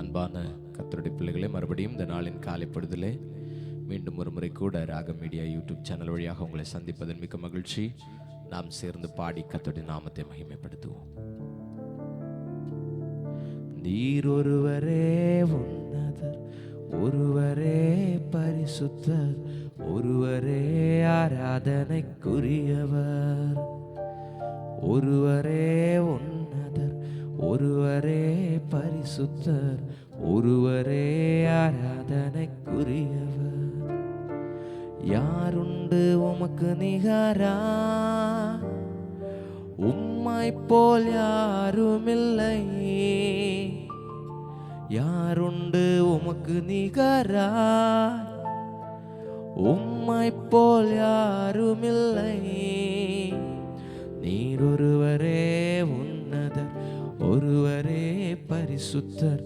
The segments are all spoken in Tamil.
அன்பான கர்த்தருடைய பிள்ளைகளே, மறுபடியும் இந்த நாளின் காலை பொழுதிலே மீண்டும் ஒரு முறை கூட ராகம் மீடியா யூடியூப் சேனல் வழியாக உங்களை சந்திப்பதில் மிக்க மகிழ்ச்சி. நாம் சேர்ந்து பாடி கர்த்தருடைய நாமத்தை மகிமைப்படுத்துவோம். நீர் ஒருவரே உன்னதர், ஒருவரே பரிசுத்தர், ஒருவரே ஆராதனைக்குரியவர். ஒருவரே உன்னதர், ஒருவரே பரிசுத்தர், ஒருவரே ஆராதனைக்குரியவர். யாருண்டு உமக்கு நிகரா? உம்மை போல் யாருமில்லை. யாருண்டு உமக்கு நிகரா? உம்மை போல் யாருமில்லை. நீர் ஒருவரே உன்னதர், ஒருவரே பரிசுத்தர்,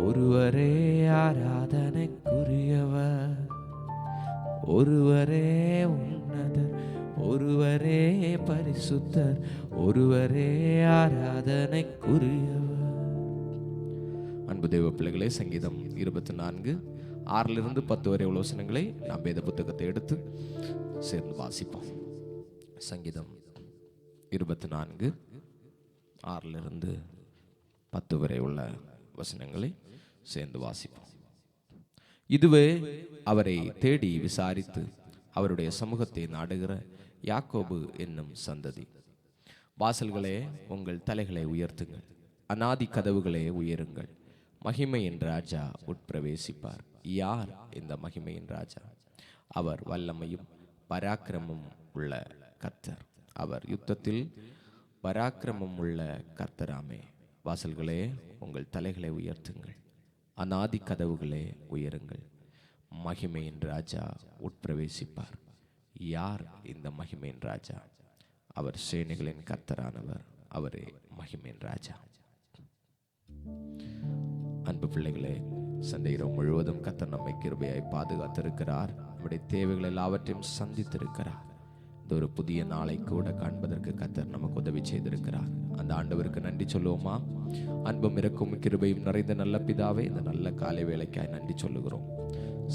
ஒருவரே ஆராதனைக்குரியவர். ஒருவரே உன்னதர், ஒருவரே பரிசுத்தர், ஒருவரே ஆராதனைக்குரியவர். அன்பு தேவ பிள்ளைகளே, சங்கீதம் 24 6 10 வரை உள்ள வசனங்களை நாம் வேத புத்தகத்தை எடுத்து சேர்ந்து வாசிப்போம். சங்கீதம் 24 6 10 வரை உள்ள வசனங்களை சேர்ந்து வாசிப்போம். இதுவே அவரை தேடி விசாரித்து அவருடைய சமூகத்தை நாடுகிற யாக்கோபு என்னும் சந்ததி. வாசல்களே, உங்கள் தலைகளை உயர்த்துங்கள், அநாதி கதவுகளே உயருங்கள். மகிமையின் ராஜா உட்பிரவேசிப்பார். யார் இந்த மகிமையின் ராஜா? அவர் வல்லமையும் பராக்கிரமும் உள்ள கர்த்தர். அவர் யுத்தத்தில் பராக்கிரமம் உள்ள கர்த்தராமே. வாசல்களே, உங்கள் தலைகளை உயர்த்துங்கள், அநாதி கதவுகளே உயருங்கள். மகிமையின் ராஜா உட்பிரவேசிப்பார். யார் இந்த மகிமையின் ராஜா? அவர் சேனைகளின் கர்த்தரானவர், அவரே மகிமையின் ராஜா. அன்பு பிள்ளைகளே, சந்தையிடம் முழுவதும் கர்த்தர் நம்மை கிருபையாய் பாதுகாத்திருக்கிறார். நம்முடைய தேவைகள் எல்லாவற்றையும் சந்தித்திருக்கிறார். இந்த ஒரு புதிய நாளை கூட காண்பதற்கு கர்த்தர் நமக்கு உதவி செய்திருக்கிறார். அந்த ஆண்டவருக்கு நன்றி சொல்லுவோமா? அன்பும் இரக்கும் கிருபையும் நிறைந்த நல்ல பிதாவே, இந்த நல்ல காலை வேளைக்காய் நன்றி சொல்லுகிறோம்.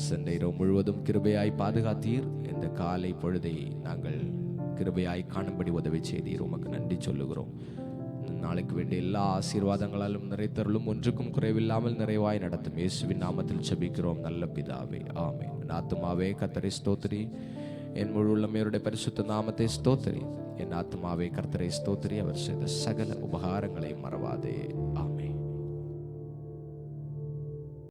சந்தையிடம் முழுவதும் கிருபையாய் பாதுகாத்தீர். இந்த காலை பொழுதை நாங்கள் கிருபையாய் காணும்படி உதவி செய்தீர். உமக்கு நன்றி சொல்லுகிறோம். நாளைக்கு வேண்டிய எல்லா ஆசீர்வாதங்களாலும் நிறைத்தருளும், ஒன்றுக்கும் குறைவில்லாமல் நிறைவாய் நடத்தும். இயேசுவின் நாமத்தில் ஜெபிக்கிறோம் நல்ல பிதாவே, ஆமென். என் ஆத்துமாவே கர்த்தரை ஸ்தோத்திரி, என் முழு உள்ளமையோருடைய பரிசுத்த நாமத்தை ஸ்தோத்திரி. என் ஆத்துமாவே கர்த்தரை ஸ்தோத்திரி, அவர் செய்த சகல உபகாரங்களை மறவாதே. ஆமென்.